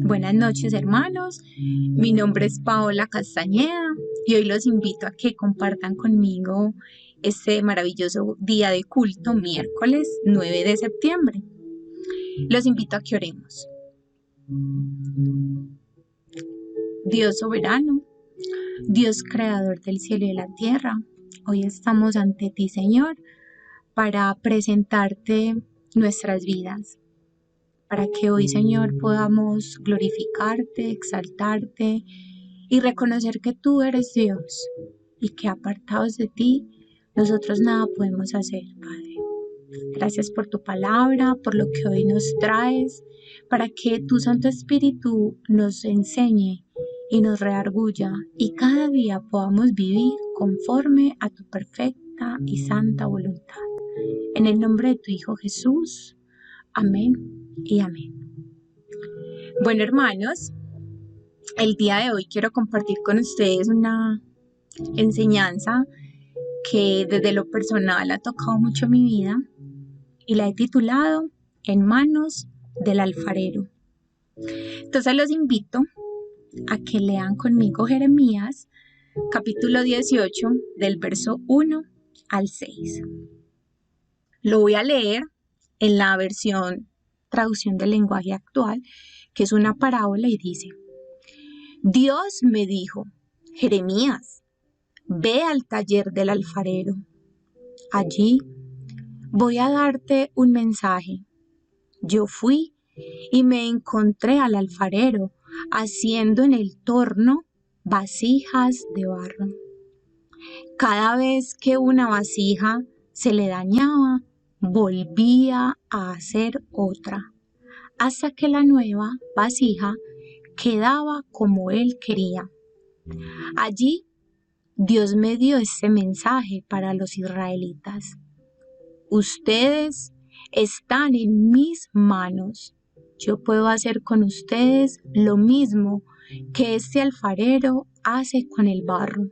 Buenas noches, hermanos. Mi nombre es Paola Castañeda y hoy los invito a que compartan conmigo este maravilloso día de culto, miércoles 9 de septiembre. Los invito a que oremos. Dios soberano, Dios creador del cielo y de la tierra, hoy estamos ante ti, Señor, para presentarte nuestras vidas. Para que hoy, Señor, podamos glorificarte, exaltarte y reconocer que tú eres Dios y que apartados de ti, nosotros nada podemos hacer, Padre. Gracias por tu palabra, por lo que hoy nos traes, para que tu Santo Espíritu nos enseñe y nos redarguya y cada día podamos vivir conforme a tu perfecta y santa voluntad. En el nombre de tu Hijo Jesús. Amén y amén. Bueno, hermanos, el día de hoy quiero compartir con ustedes una enseñanza que desde lo personal ha tocado mucho mi vida y la he titulado En manos del alfarero. Entonces los invito a que lean conmigo Jeremías capítulo 18 del verso 1 al 6. Lo voy a leer en la versión traducción del lenguaje actual, que es una parábola y dice: Dios me dijo, Jeremías, ve al taller del alfarero. Allí voy a darte un mensaje. Yo fui y me encontré al alfarero haciendo en el torno vasijas de barro. Cada vez que una vasija se le dañaba, volvía a hacer otra, hasta que la nueva vasija quedaba como él quería. Allí Dios me dio este mensaje para los israelitas. Ustedes están en mis manos. Yo puedo hacer con ustedes lo mismo que este alfarero hace con el barro.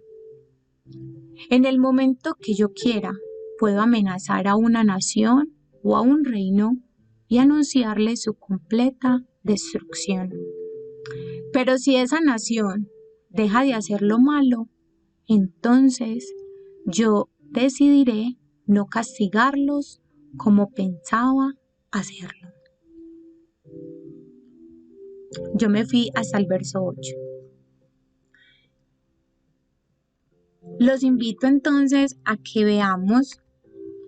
En el momento que yo quiera, puedo amenazar a una nación o a un reino y anunciarle su completa destrucción. Pero si esa nación deja de hacer lo malo, entonces yo decidiré no castigarlos como pensaba hacerlo. Yo me fui hasta el verso 8. Los invito entonces a que veamos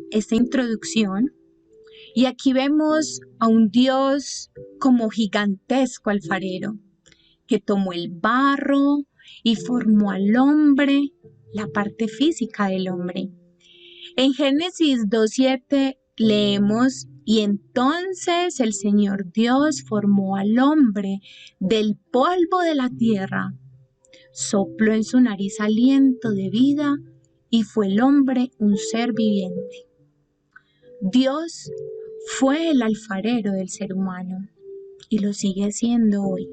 esta introducción y aquí vemos a un Dios como gigantesco alfarero que tomó el barro y formó al hombre, la parte física del hombre. En Génesis 2:7 leemos: y entonces el Señor Dios formó al hombre del polvo de la tierra, sopló en su nariz aliento de vida y fue el hombre un ser viviente. Dios fue el alfarero del ser humano y lo sigue siendo hoy.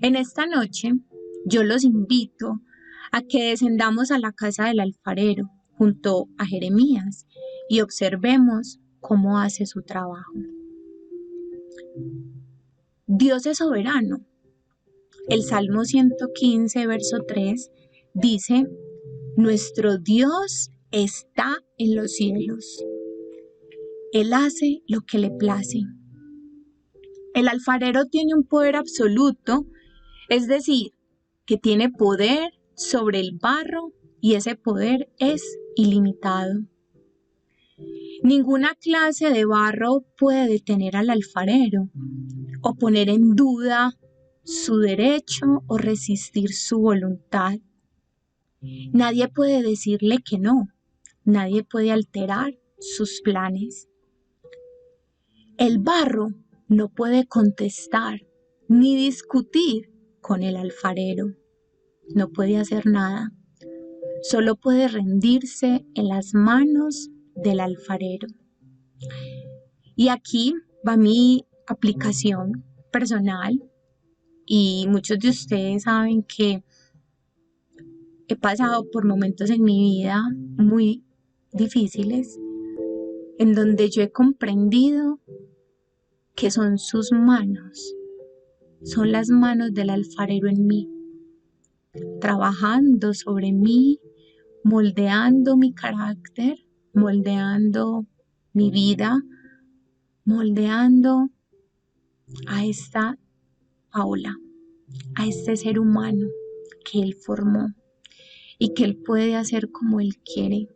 En esta noche yo los invito a que descendamos a la casa del alfarero junto a Jeremías y observemos cómo hace su trabajo. Dios es soberano. El Salmo 115, verso 3 dice: nuestro Dios está en los cielos. Él hace lo que le place. El alfarero tiene un poder absoluto, es decir, que tiene poder sobre el barro y ese poder es ilimitado. Ninguna clase de barro puede detener al alfarero o poner en duda su derecho o resistir su voluntad. Nadie puede decirle que no, nadie puede alterar sus planes. El barro no puede contestar ni discutir con el alfarero, no puede hacer nada, solo puede rendirse en las manos del alfarero. Y aquí va mi aplicación personal y muchos de ustedes saben que he pasado por momentos en mi vida muy difíciles en donde yo he comprendido que son sus manos son las manos del alfarero en mí, trabajando sobre mí, moldeando mi carácter, moldeando mi vida, moldeando a esta Paola, a este ser humano que Él formó y que Él puede hacer como Él quiere.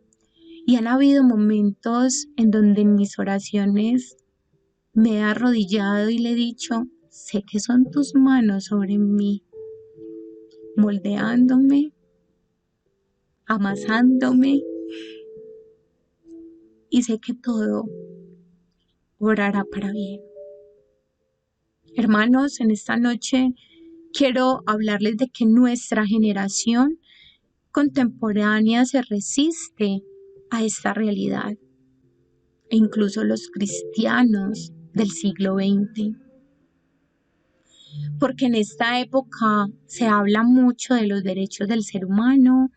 Y han habido momentos en donde en mis oraciones me he arrodillado y le he dicho, sé que son tus manos sobre mí, moldeándome, amasándome, y sé que todo obrará para bien. Hermanos, en esta noche quiero hablarles de que nuestra generación contemporánea se resiste a esta realidad, e incluso los cristianos del siglo XX. Porque en esta época se habla mucho de los derechos del ser humano,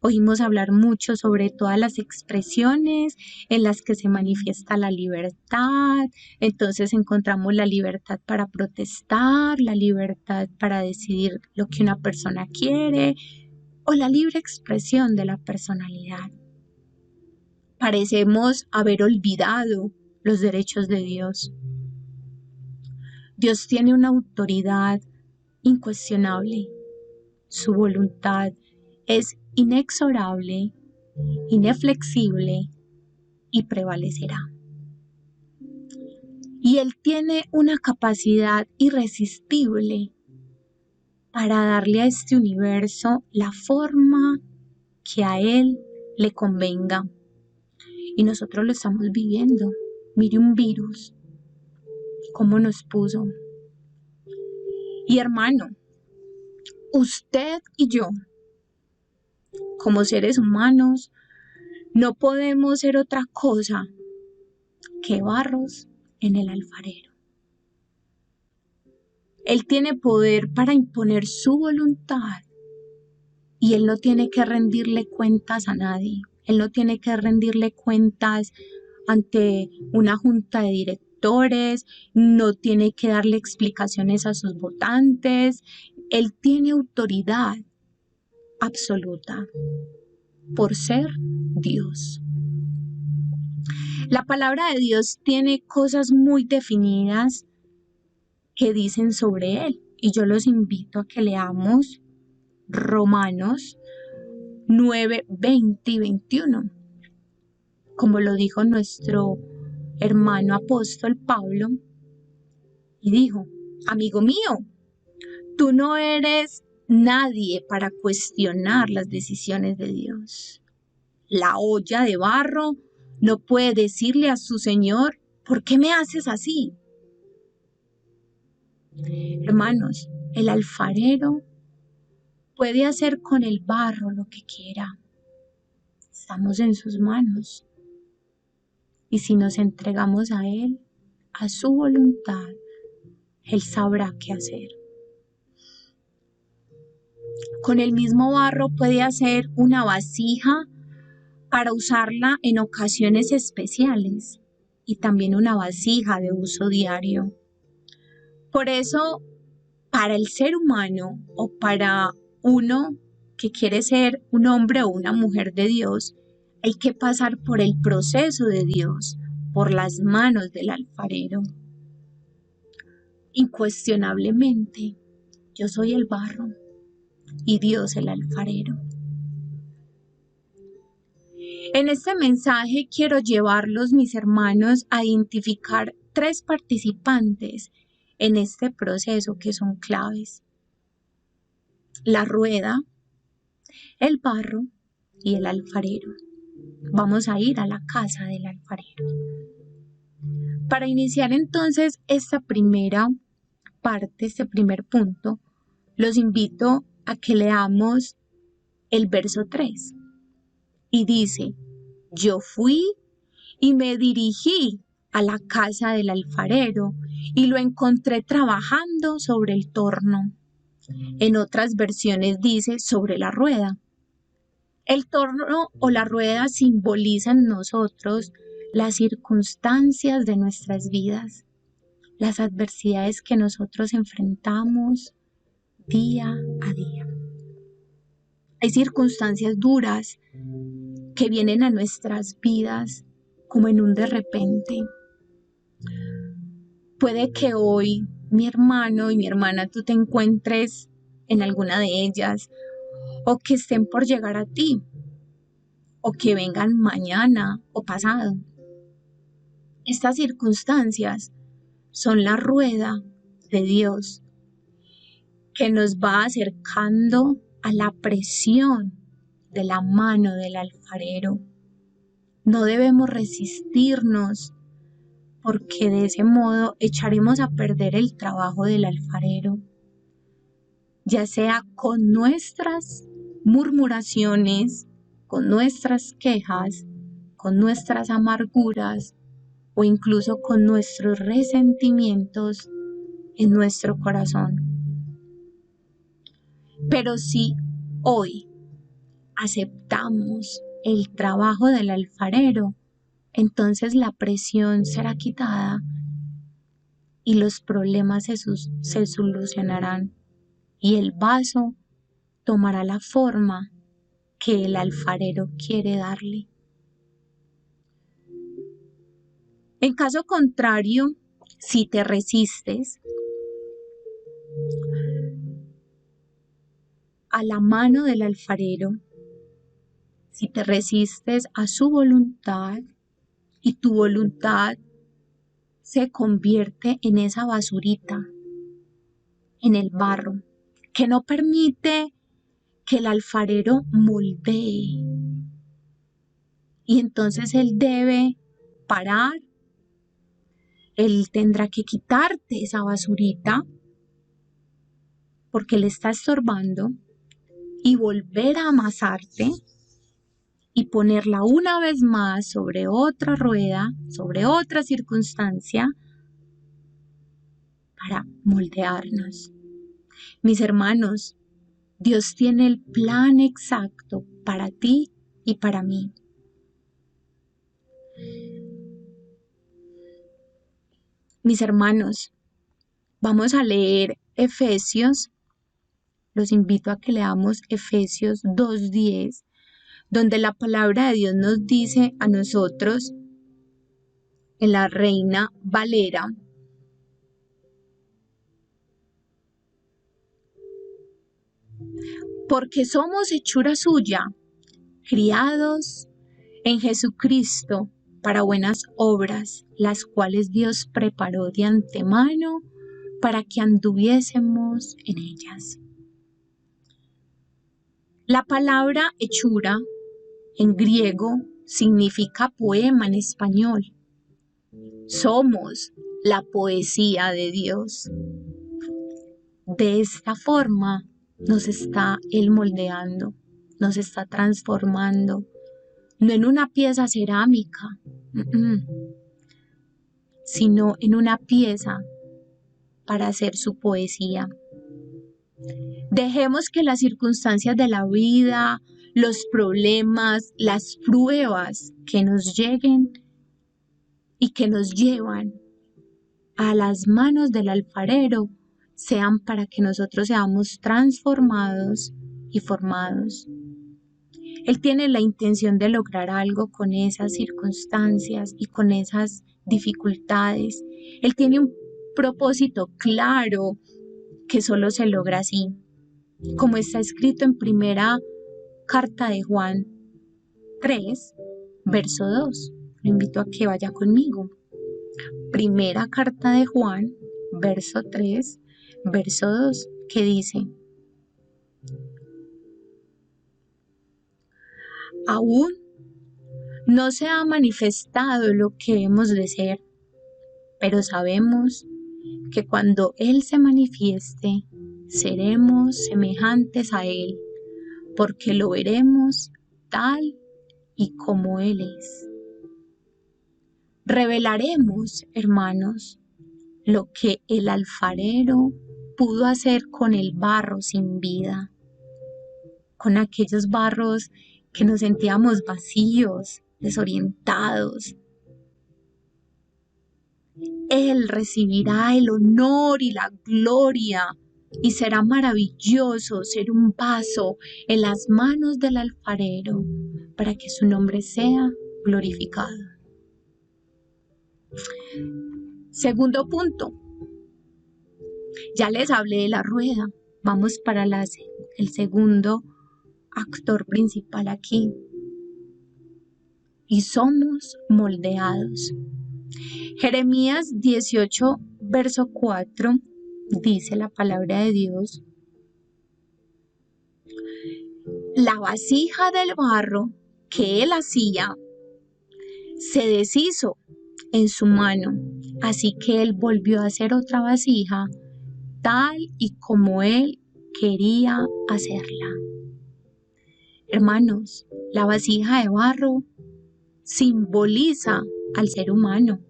oímos hablar mucho sobre todas las expresiones en las que se manifiesta la libertad. Entonces encontramos la libertad para protestar, la libertad para decidir lo que una persona quiere o la libre expresión de la personalidad. Parecemos haber olvidado los derechos de Dios. Dios tiene una autoridad incuestionable. Su voluntad es inexorable, inflexible y prevalecerá. Y Él tiene una capacidad irresistible para darle a este universo la forma que a Él le convenga. Y nosotros lo estamos viviendo. Mire un virus, cómo nos puso. Y hermano, usted y yo, como seres humanos, no podemos ser otra cosa que barros en el alfarero. Él tiene poder para imponer su voluntad y Él no tiene que rendirle cuentas a nadie. Él no tiene que rendirle cuentas ante una junta de directores, no tiene que darle explicaciones a sus votantes. Él tiene autoridad absoluta por ser Dios. La palabra de Dios tiene cosas muy definidas que dicen sobre Él, y yo los invito a que leamos Romanos 9, 20 y 21. Como lo dijo nuestro hermano apóstol Pablo, y dijo, amigo mío, tú no eres nadie para cuestionar las decisiones de Dios. La olla de barro no puede decirle a su Señor, ¿por qué me haces así? Hermanos, el alfarero puede hacer con el barro lo que quiera. Estamos en sus manos. Y si nos entregamos a Él, a su voluntad, Él sabrá qué hacer. Con el mismo barro puede hacer una vasija para usarla en ocasiones especiales y también una vasija de uso diario. Por eso, para el ser humano o para uno que quiere ser un hombre o una mujer de Dios, hay que pasar por el proceso de Dios, por las manos del alfarero. Incuestionablemente, yo soy el barro y Dios el alfarero. En este mensaje quiero llevarlos, mis hermanos, a identificar 3 participantes en este proceso que son claves: la rueda, el barro y el alfarero. Vamos a ir a la casa del alfarero. Para iniciar entonces esta primera parte, este primer punto, los invito a que leamos el verso 3. Y dice, yo fui y me dirigí a la casa del alfarero y lo encontré trabajando sobre el torno. En otras versiones dice sobre la rueda. El torno o la rueda simbolizan en nosotros las circunstancias de nuestras vidas, las adversidades que nosotros enfrentamos día a día. Hay circunstancias duras que vienen a nuestras vidas como en un de repente. Puede que hoy, mi hermano y mi hermana, tú te encuentres en alguna de ellas, o que estén por llegar a ti, o que vengan mañana o pasado. Estas circunstancias son la rueda de Dios que nos va acercando a la presión de la mano del alfarero. No debemos resistirnos, porque de ese modo echaremos a perder el trabajo del alfarero, ya sea con nuestras murmuraciones, con nuestras quejas, con nuestras amarguras o incluso con nuestros resentimientos en nuestro corazón. Pero si hoy aceptamos el trabajo del alfarero, entonces la presión será quitada y los problemas se solucionarán y el vaso tomará la forma que el alfarero quiere darle. En caso contrario, si te resistes a la mano del alfarero, si te resistes a su voluntad y tu voluntad se convierte en esa basurita, en el barro, que no permite que el alfarero moldee. Y entonces él debe parar, él tendrá que quitarte esa basurita porque le está estorbando y volver a amasarte y ponerla una vez más sobre otra rueda, sobre otra circunstancia para moldearnos. Mis hermanos, Dios tiene el plan exacto para ti y para mí. Mis hermanos, vamos a leer Efesios. Los invito a que leamos Efesios 2:10, donde la palabra de Dios nos dice a nosotros, en la Reina Valera: porque somos hechura suya, criados en Jesucristo para buenas obras, las cuales Dios preparó de antemano para que anduviésemos en ellas. La palabra hechura en griego significa poema en español. Somos la poesía de Dios. De esta forma nos está Él moldeando, nos está transformando, no en una pieza cerámica, sino en una pieza para hacer su poesía. Dejemos que las circunstancias de la vida, los problemas, las pruebas que nos lleguen y que nos llevan a las manos del alfarero sean para que nosotros seamos transformados y formados. Él tiene la intención de lograr algo con esas circunstancias y con esas dificultades. Él tiene un propósito claro que solo se logra así, como está escrito en primera carta de Juan 3, verso 2. Lo invito a que vaya conmigo. Primera carta de Juan, verso 3, verso 2, que dice: aún no se ha manifestado lo que hemos de ser, pero sabemos que cuando Él se manifieste, seremos semejantes a Él, porque lo veremos tal y como Él es. Revelaremos, hermanos, lo que el alfarero pudo hacer con el barro sin vida, con aquellos barros que nos sentíamos vacíos, desorientados. Él recibirá el honor y la gloria y será maravilloso ser un vaso en las manos del alfarero para que su nombre sea glorificado. Segundo punto, ya les hablé de la rueda, vamos para el segundo actor principal aquí. Y somos moldeados. Jeremías 18, verso 4, dice la palabra de Dios: la vasija del barro que él hacía se deshizo en su mano, así que él volvió a hacer otra vasija tal y como él quería hacerla. Hermanos, la vasija de barro simboliza al ser humano,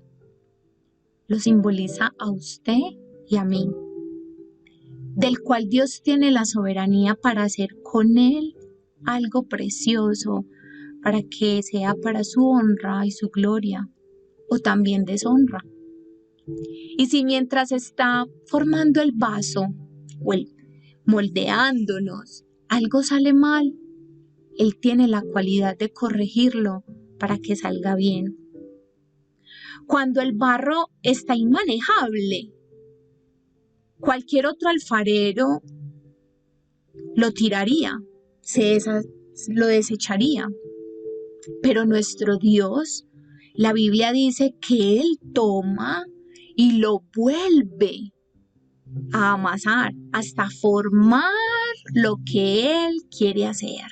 lo simboliza a usted y a mí, del cual Dios tiene la soberanía para hacer con él algo precioso, para que sea para su honra y su gloria, o también deshonra. Y si mientras está formando el vaso o moldeándonos, algo sale mal, Él tiene la cualidad de corregirlo para que salga bien. Cuando el barro está inmanejable, cualquier otro alfarero lo tiraría, lo desecharía. Pero nuestro Dios, la Biblia dice que Él toma y lo vuelve a amasar hasta formar lo que Él quiere hacer.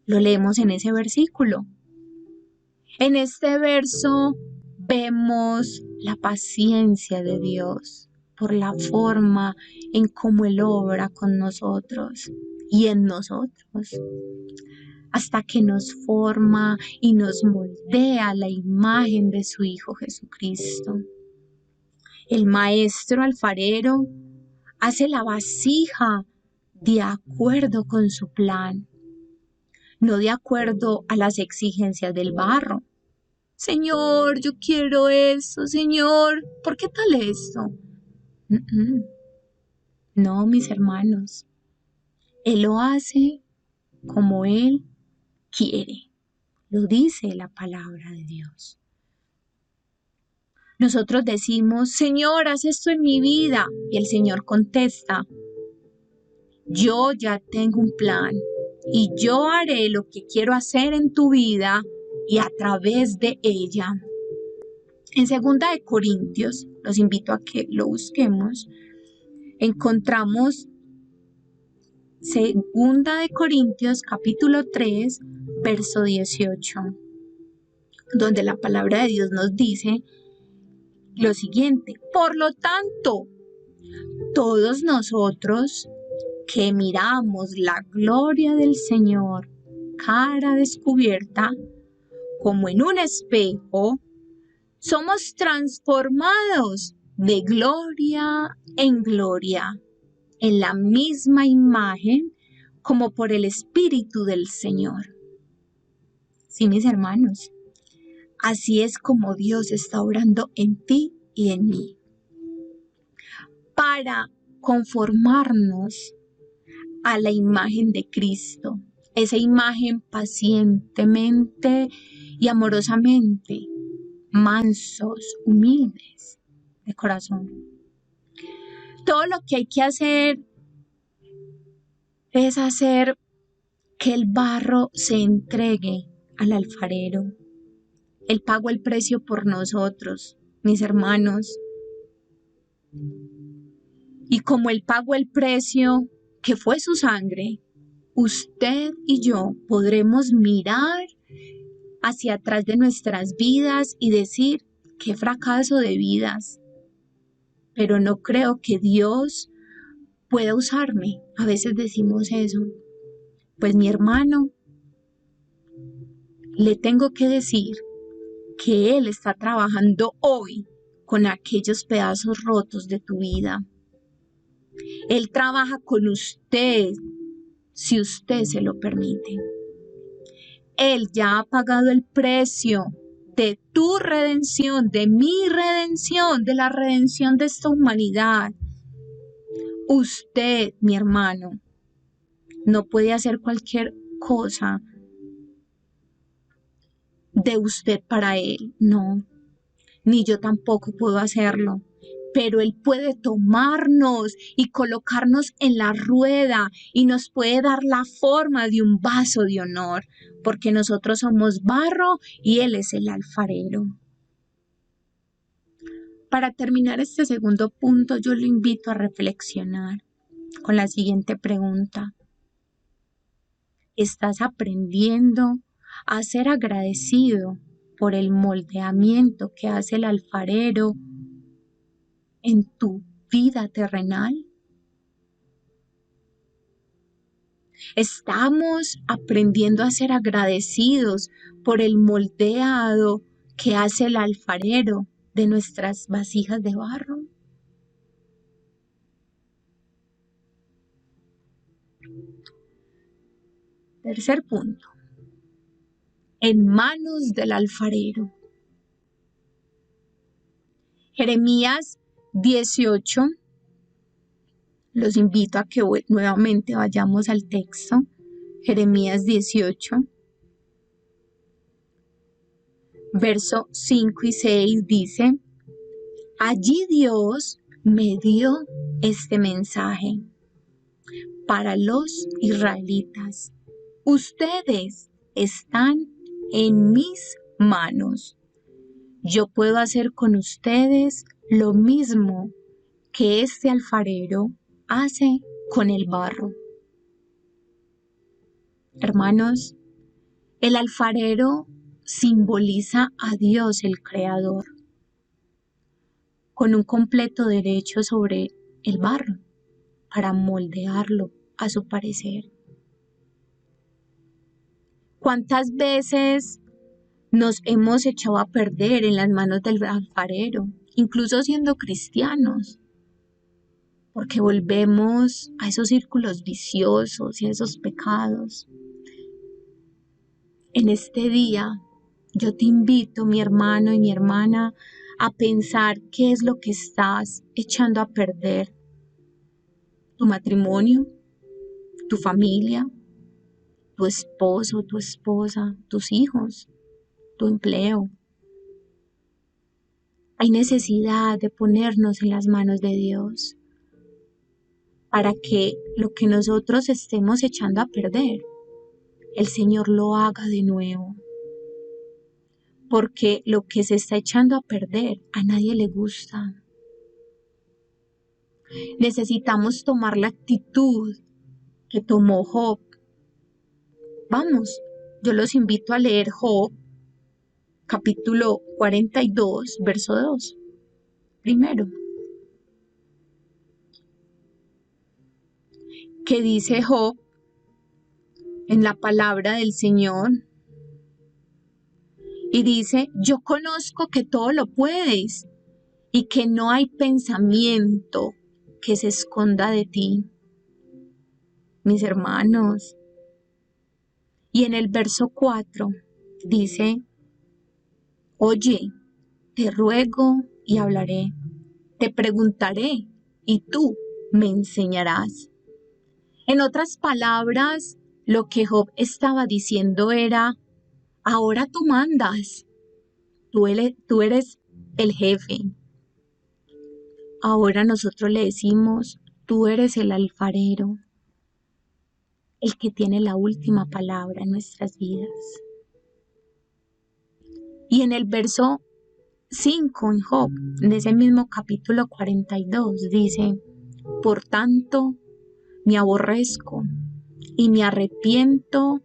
Lo leemos en ese versículo. En este verso vemos la paciencia de Dios por la forma en cómo Él obra con nosotros y en nosotros, hasta que nos forma y nos moldea la imagen de su Hijo Jesucristo. El maestro alfarero hace la vasija de acuerdo con su plan, no de acuerdo a las exigencias del barro. Señor, yo quiero eso, Señor, ¿por qué tal esto? No, mis hermanos, Él lo hace como Él quiere, lo dice la palabra de Dios. Nosotros decimos: Señor, haz esto en mi vida, y el Señor contesta: yo ya tengo un plan y yo haré lo que quiero hacer en tu vida y a través de ella. En 2 de Corintios, los invito a que lo busquemos, encontramos 2 de Corintios capítulo 3, verso 18, donde la palabra de Dios nos dice lo siguiente: por lo tanto, todos nosotros que miramos la gloria del Señor cara descubierta, como en un espejo, somos transformados de gloria en gloria, en la misma imagen, como por el Espíritu del Señor. Sí, mis hermanos, así es como Dios está obrando en ti y en mí, para conformarnos a la imagen de Cristo, esa imagen pacientemente y amorosamente, mansos, humildes de corazón. Todo lo que hay que hacer es hacer que el barro se entregue al alfarero. Él pagó el precio por nosotros, mis hermanos. Y como Él pagó el precio, que fue su sangre, usted y yo podremos mirar hacia atrás de nuestras vidas y decir: qué fracaso de vidas. Pero no creo que Dios pueda usarme. A veces decimos eso. Pues mi hermano, le tengo que decir que Él está trabajando hoy con aquellos pedazos rotos de tu vida. Él trabaja con usted si usted se lo permite. Él ya ha pagado el precio de tu redención, de mi redención, de la redención de esta humanidad. Usted, mi hermano, no puede hacer cualquier cosa de usted para Él, no, ni yo tampoco puedo hacerlo. Pero Él puede tomarnos y colocarnos en la rueda y nos puede dar la forma de un vaso de honor, porque nosotros somos barro y Él es el alfarero. Para terminar este segundo punto, yo lo invito a reflexionar con la siguiente pregunta. ¿Estás aprendiendo a ser agradecido por el moldeamiento que hace el alfarero en tu vida terrenal? Estamos aprendiendo a ser agradecidos por el moldeado que hace el alfarero de nuestras vasijas de barro. Tercer punto. En manos del alfarero. Jeremías 18. Los invito a que nuevamente vayamos al texto. Jeremías 18, verso 5 y 6 dice: allí Dios me dio este mensaje para los israelitas. Ustedes están en mis manos. Yo puedo hacer con ustedes lo mismo que este alfarero hace con el barro. Hermanos, el alfarero simboliza a Dios el Creador, con un completo derecho sobre el barro para moldearlo a su parecer. ¿Cuántas veces nos hemos echado a perder en las manos del alfarero, incluso siendo cristianos? Porque volvemos a esos círculos viciosos y a esos pecados. En este día, yo te invito, mi hermano y mi hermana, a pensar qué es lo que estás echando a perder. Tu matrimonio, tu familia, tu esposo, tu esposa, tus hijos, tu empleo. Hay necesidad de ponernos en las manos de Dios para que lo que nosotros estemos echando a perder, el Señor lo haga de nuevo. Porque lo que se está echando a perder a nadie le gusta. Necesitamos tomar la actitud que tomó Job. Vamos, yo los invito a leer Job, capítulo 42, verso 2. Primero, que dice Job en la palabra del Señor, y dice: yo conozco que todo lo puedes y que no hay pensamiento que se esconda de ti. Mis hermanos, y en el verso 4 dice: oye, te ruego y hablaré, te preguntaré y tú me enseñarás. En otras palabras, lo que Job estaba diciendo era: ahora tú mandas, tú eres el jefe. Ahora nosotros le decimos: tú eres el alfarero, el que tiene la última palabra en nuestras vidas. Y en el verso 5 en Job, en ese mismo capítulo 42, dice: por tanto, me aborrezco y me arrepiento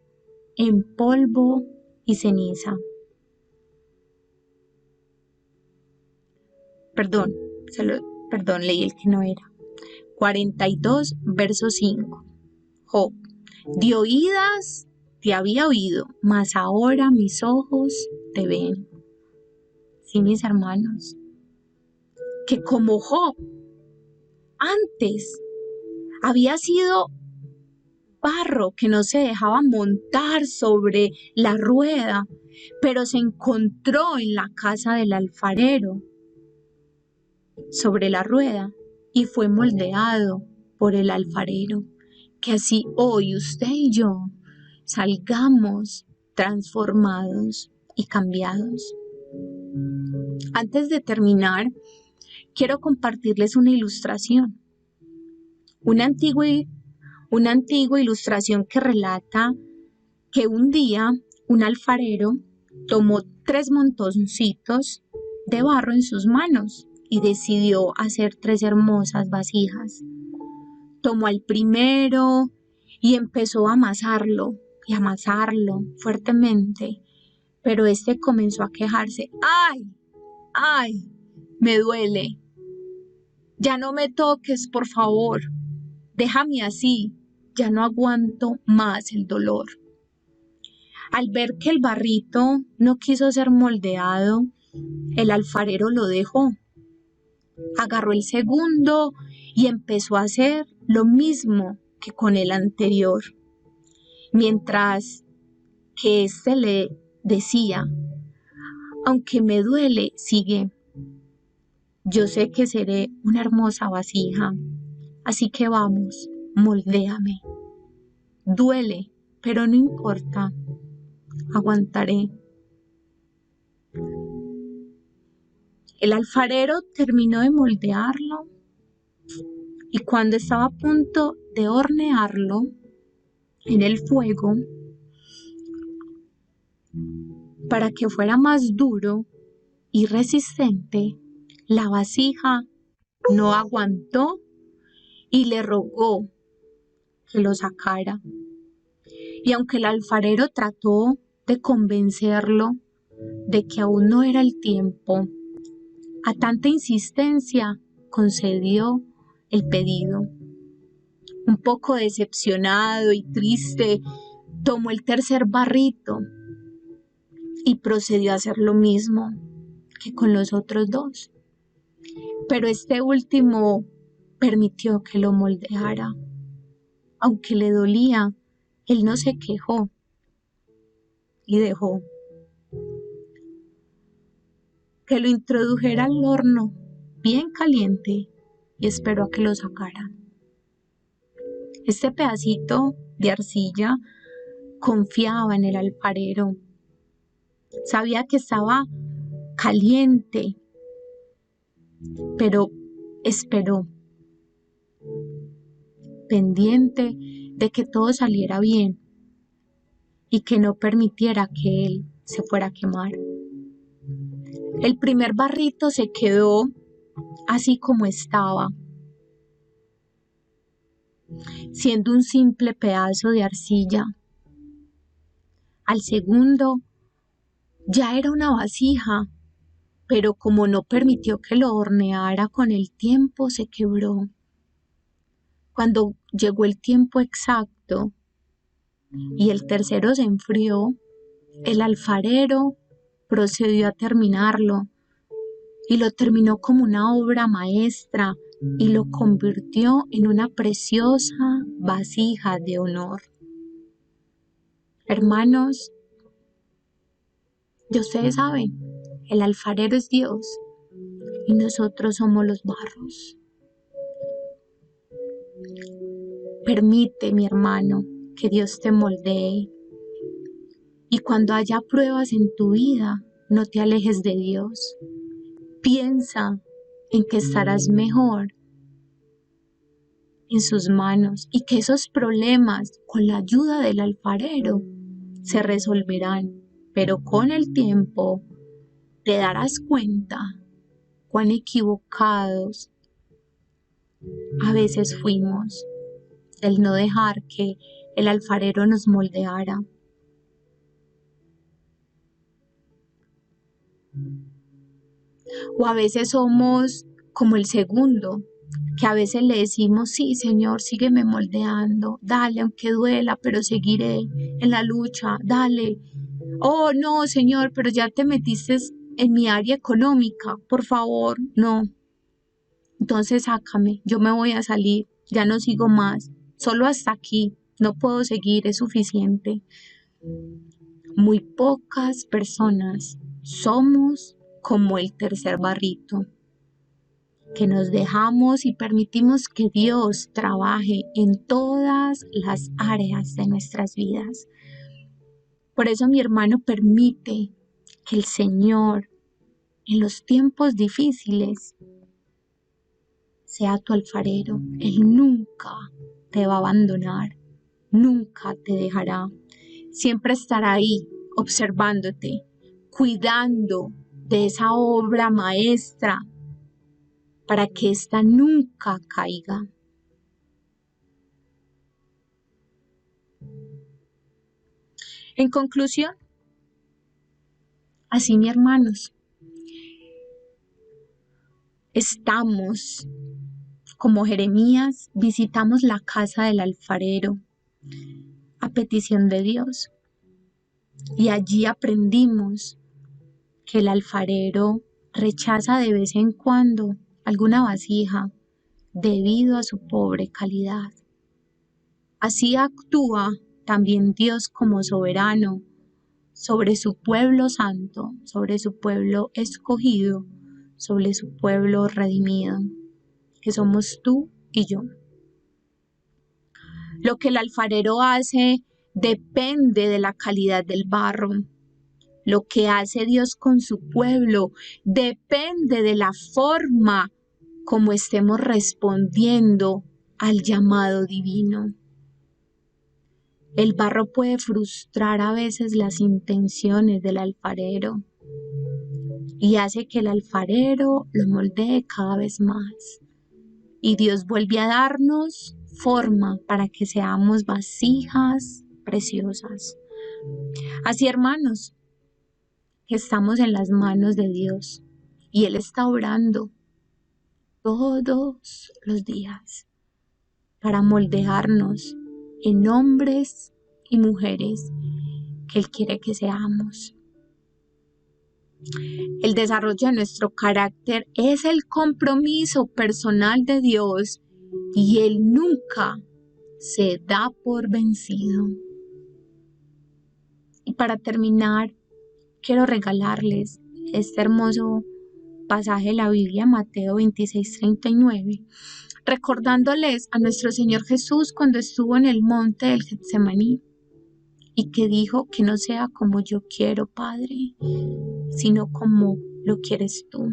en polvo y ceniza. Perdón, leí el que no era. 42, verso 5. Job: de oídas te había oído, mas ahora mis ojos te ven. Sí, mis hermanos, que como Job antes había sido barro que no se dejaba montar sobre la rueda, pero se encontró en la casa del alfarero sobre la rueda y fue moldeado por el alfarero. Que así hoy usted y yo salgamos transformados y cambiados. Antes de terminar, quiero compartirles una ilustración. Una antigua ilustración que relata que un día un alfarero tomó 3 montoncitos de barro en sus manos y decidió hacer 3 hermosas vasijas. Tomó al primero y empezó a amasarlo y amasarlo fuertemente, pero este comenzó a quejarse. ¡Ay! ¡Ay! Me duele. Ya no me toques, por favor. Déjame así. Ya no aguanto más el dolor. Al ver que el barrito no quiso ser moldeado, el alfarero lo dejó. Agarró el segundo y empezó a hacer lo mismo que con el anterior, mientras que éste le decía: aunque me duele, sigue. Yo sé que seré una hermosa vasija, así que vamos, moldéame. Duele, pero no importa, aguantaré. El alfarero terminó de moldearlo y cuando estaba a punto de hornearlo en el fuego, para que fuera más duro y resistente, la vasija no aguantó y le rogó que lo sacara. Y aunque el alfarero trató de convencerlo de que aún no era el tiempo, a tanta insistencia concedió el pedido. Un poco decepcionado y triste, tomó el tercer barrito y procedió a hacer lo mismo que con los otros 2. Pero este último permitió que lo moldeara. Aunque le dolía, él no se quejó y dejó que lo introdujera al horno bien caliente y esperó a que lo sacara. Este pedacito de arcilla confiaba en el alfarero. Sabía que estaba caliente, pero esperó, pendiente de que todo saliera bien y que no permitiera que él se fuera a quemar. El primer barrito se quedó así como estaba, siendo un simple pedazo de arcilla. Al segundo ya era una vasija, pero como no permitió que lo horneara con el tiempo, se quebró. Cuando llegó el tiempo exacto y el tercero se enfrió, el alfarero procedió a terminarlo y lo terminó como una obra maestra y lo convirtió en una preciosa vasija de honor. Hermanos, ya ustedes saben, el alfarero es Dios y nosotros somos los barros. Permite, mi hermano, que Dios te moldee. Y cuando haya pruebas en tu vida, no te alejes de Dios. Piensa en que estarás mejor en sus manos y que esos problemas, con la ayuda del alfarero, se resolverán. Pero con el tiempo te darás cuenta cuán equivocados a veces fuimos el no dejar que el alfarero nos moldeara. O a veces somos como el segundo, que a veces le decimos: sí, Señor, sígueme moldeando, dale, aunque duela, pero seguiré en la lucha, dale. Oh, no, Señor, pero ya te metiste en mi área económica, por favor, no. Entonces sácame, yo me voy a salir, ya no sigo más, solo hasta aquí, no puedo seguir, es suficiente. Muy pocas personas somos como el tercer barrito, que nos dejamos y permitimos que Dios trabaje en todas las áreas de nuestras vidas. Por eso, mi hermano, permite que el Señor en los tiempos difíciles sea tu alfarero. Él nunca te va a abandonar, nunca te dejará. Siempre estará ahí observándote, cuidando de esa obra maestra para que ésta nunca caiga. En conclusión, así, mis hermanos, estamos como Jeremías, visitamos la casa del alfarero a petición de Dios, y allí aprendimos que el alfarero rechaza de vez en cuando alguna vasija debido a su pobre calidad. Así actúa también Dios como soberano sobre su pueblo santo, sobre su pueblo escogido, sobre su pueblo redimido, que somos tú y yo. Lo que el alfarero hace depende de la calidad del barro. Lo que hace Dios con su pueblo depende de la forma como estemos respondiendo al llamado divino. El barro puede frustrar a veces las intenciones del alfarero y hace que el alfarero lo moldee cada vez más. Y Dios vuelve a darnos forma para que seamos vasijas preciosas. Así, hermanos, que estamos en las manos de Dios y Él está obrando todos los días para moldearnos en hombres y mujeres que Él quiere que seamos. El desarrollo de nuestro carácter es el compromiso personal de Dios y Él nunca se da por vencido. Y para terminar, quiero regalarles este hermoso pasaje de la Biblia, Mateo 26:39, recordándoles a nuestro Señor Jesús cuando estuvo en el monte del Getsemaní y que dijo que no sea como yo quiero, Padre, sino como lo quieres tú.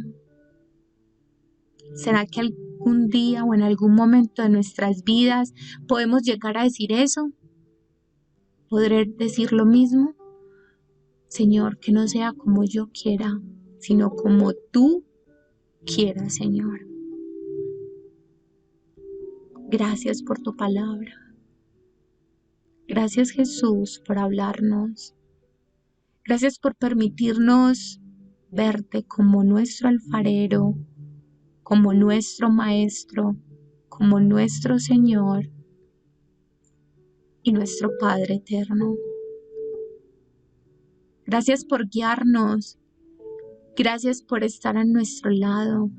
¿Será que algún día o en algún momento de nuestras vidas podemos llegar a decir eso? ¿Podré decir lo mismo? Señor, que no sea como yo quiera, sino como tú quieras, Señor. Gracias por tu palabra. Gracias, Jesús, por hablarnos. Gracias por permitirnos verte como nuestro alfarero, como nuestro Maestro, como nuestro Señor y nuestro Padre eterno. Gracias por guiarnos. Gracias por estar a nuestro lado,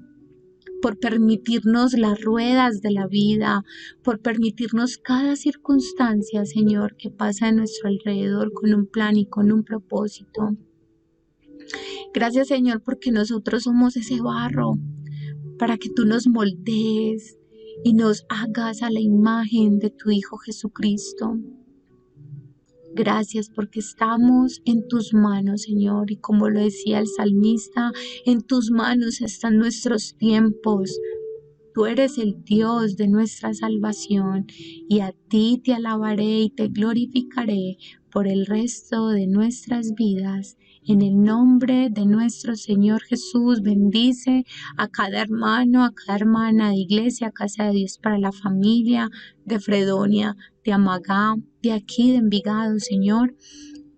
por permitirnos las ruedas de la vida, por permitirnos cada circunstancia, Señor, que pasa a nuestro alrededor con un plan y con un propósito. Gracias, Señor, porque nosotros somos ese barro, para que tú nos moldees y nos hagas a la imagen de tu Hijo Jesucristo. Gracias porque estamos en tus manos, Señor, y como lo decía el salmista, en tus manos están nuestros tiempos. Tú eres el Dios de nuestra salvación y a ti te alabaré y te glorificaré por el resto de nuestras vidas. En el nombre de nuestro Señor Jesús, bendice a cada hermano, a cada hermana de iglesia, Casa de Dios para la Familia, de Fredonia, de Amagá, de aquí de Envigado, Señor.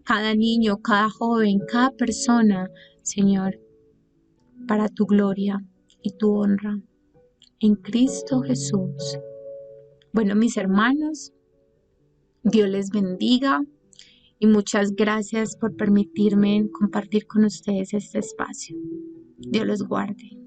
Cada niño, cada joven, cada persona, Señor, para tu gloria y tu honra. En Cristo Jesús. Bueno, mis hermanos, Dios les bendiga y muchas gracias por permitirme compartir con ustedes este espacio. Dios los guarde.